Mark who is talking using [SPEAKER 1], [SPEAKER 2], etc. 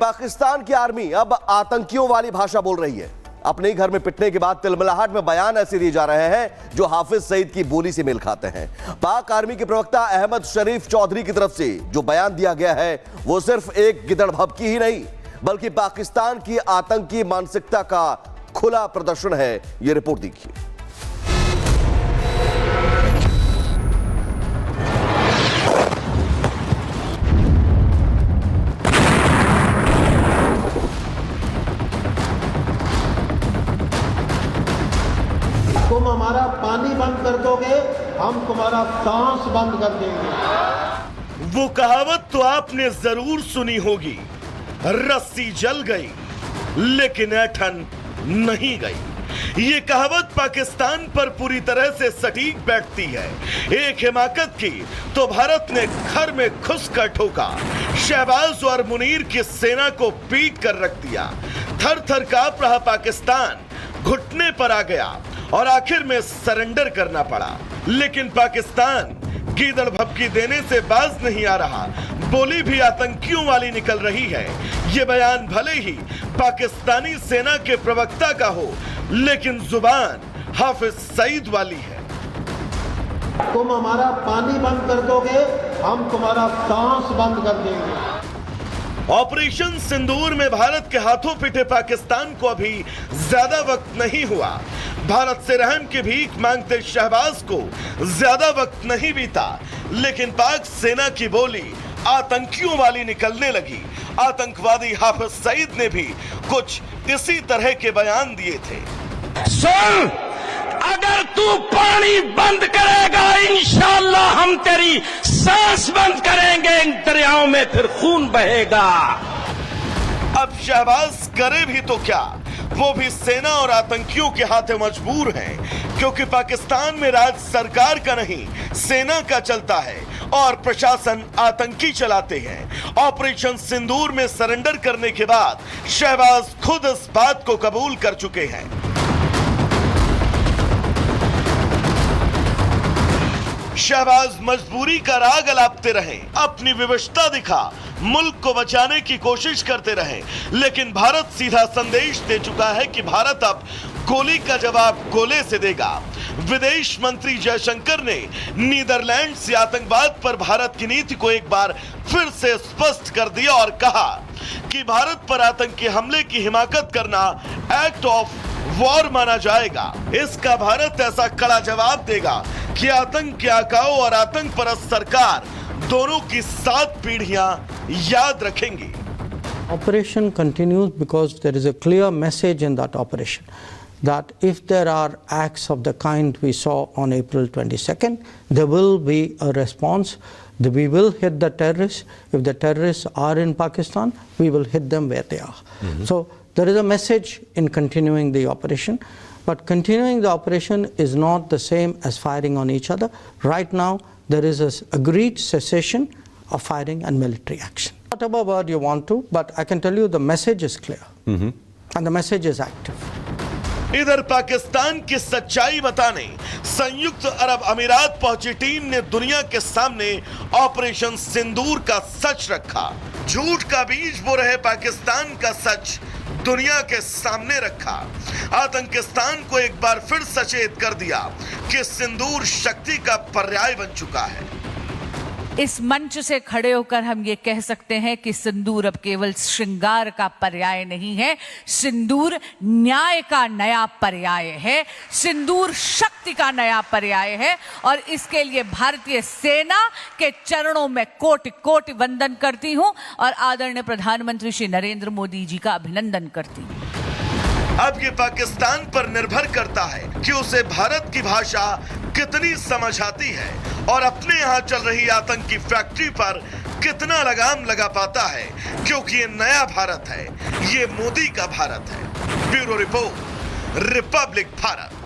[SPEAKER 1] पाकिस्तान की आर्मी अब आतंकियों वाली भाषा बोल रही है। अपने ही घर में पिटने के बाद तिलमिलाहट में बयान ऐसे दिए जा रहे हैं जो हाफिज सईद की बोली से मेल खाते हैं। पाक आर्मी के प्रवक्ता अहमद शरीफ चौधरी की तरफ से जो बयान दिया गया है वो सिर्फ एक गिदड़ भभकी ही नहीं बल्कि पाकिस्तान की आतंकी मानसिकता का खुला प्रदर्शन है। यह रिपोर्ट देखिए।
[SPEAKER 2] तुम हमारा पानी बंद कर दोगे, हम तुम्हारा सांस बंद कर देंगे।
[SPEAKER 3] वो कहावत तो आपने जरूर सुनी होगी, रस्सी जल गई लेकिन ऐठन नहीं गई। ये कहावत पाकिस्तान पर पूरी तरह से सटीक बैठती है। एक हिमाकत की तो भारत ने घर में घुस कर ठोका, शहबाज और मुनीर की सेना को पीट कर रख दिया। थर थर कांप रहा पाकिस्तान घुटने पर आ गया और आखिर में सरेंडर करना पड़ा। लेकिन पाकिस्तान गीदड़ भभकी देने से बाज नहीं आ रहा, बोली भी आतंकियों वाली निकल रही है। ये बयान भले ही पाकिस्तानी सेना के प्रवक्ता का हो लेकिन जुबान हाफिज सईद वाली है।
[SPEAKER 2] तुम हमारा पानी बंद कर दोगे, हम तुम्हारा सांस बंद कर देंगे।
[SPEAKER 3] ऑपरेशन सिंदूर में भारत के हाथों पिटे पाकिस्तान को अभी ज्यादा वक्त नहीं हुआ। भारत से रहम की भीख मांगते शहबाज को ज्यादा वक्त नहीं बीता लेकिन पाक सेना की बोली आतंकियों वाली निकलने लगी। आतंकवादी हाफिज सईद ने भी कुछ इसी तरह के बयान दिए थे।
[SPEAKER 4] सुन, अगर तू पानी बंद करेगा इंशाअल्लाह हम तेरी सांस बंद करेंगे, इन दरियाओं में फिर खून बहेगा।
[SPEAKER 3] अब शहबाज करे भी तो क्या, वो भी सेना और आतंकियों के हाथे मजबूर हैं क्योंकि पाकिस्तान में राज सरकार का नहीं सेना का चलता है और प्रशासन आतंकी चलाते हैं। ऑपरेशन सिंदूर में सरेंडर करने के बाद शहबाज खुद इस बात को कबूल कर चुके हैं। शहबाज मजबूरी का राग अलापते रहे, अपनी विवशता दिखा, मुल्क को बचाने की कोशिश करते रहे लेकिन भारत सीधा संदेश दे चुका है कि भारत अब गोली का जवाब गोले से देगा। विदेश मंत्री जयशंकर ने नीदरलैंड से आतंकवाद पर भारत की नीति को एक बार फिर से स्पष्ट कर दिया और कहा कि भारत पर आतंकी हमले की हिमाकत करना एक्ट ऑफ वॉर माना जाएगा। इसका भारत ऐसा कड़ा जवाब देगा कि आतंक के आकाओं और आतंक परस्त सरकार दोनों की 7 पीढ़ियां याद रखेंगी।
[SPEAKER 5] Operation continues because there is a clear message in that operation that if there are acts of the kind we saw on April 22nd, there will be a response. We will hit the terrorists. If the terrorists are in Pakistan, we will hit them where they are. So there is a message in continuing the operation. But continuing the operation is not the same as firing on each other. Right now, there is an agreed cessation of firing and military action. Whatever word you want to, but I can tell you the message is clear. And the message is active.
[SPEAKER 3] इधर पाकिस्तान की सच्चाई बताने संयुक्त अरब अमीरात पहुंची team ने दुनिया के सामने ऑपरेशन सिंदूर का सच रखा। झूठ का बीज बो रहे पाकिस्तान का सच दुनिया के सामने रखा। आतंकिस्तान को एक बार फिर सचेत कर दिया कि सिंदूर शक्ति का पर्याय बन चुका है।
[SPEAKER 6] इस मंच से खड़े होकर हम ये कह सकते हैं कि सिंदूर अब केवल श्रृंगार का पर्याय नहीं है, सिंदूर न्याय का नया पर्याय है, सिंदूर शक्ति का नया पर्याय है और इसके लिए भारतीय सेना के चरणों में कोटि कोटि वंदन करती हूं और आदरणीय प्रधानमंत्री श्री नरेंद्र मोदी जी का अभिनंदन करती हूं।
[SPEAKER 3] अब ये पाकिस्तान पर निर्भर करता है कि उसे भारत की भाषा कितनी समझ आती है और अपने यहाँ चल रही आतंकी फैक्ट्री पर कितना लगाम लगा पाता है क्योंकि ये नया भारत है, ये मोदी का भारत है। Bureau report, Republic Bharat.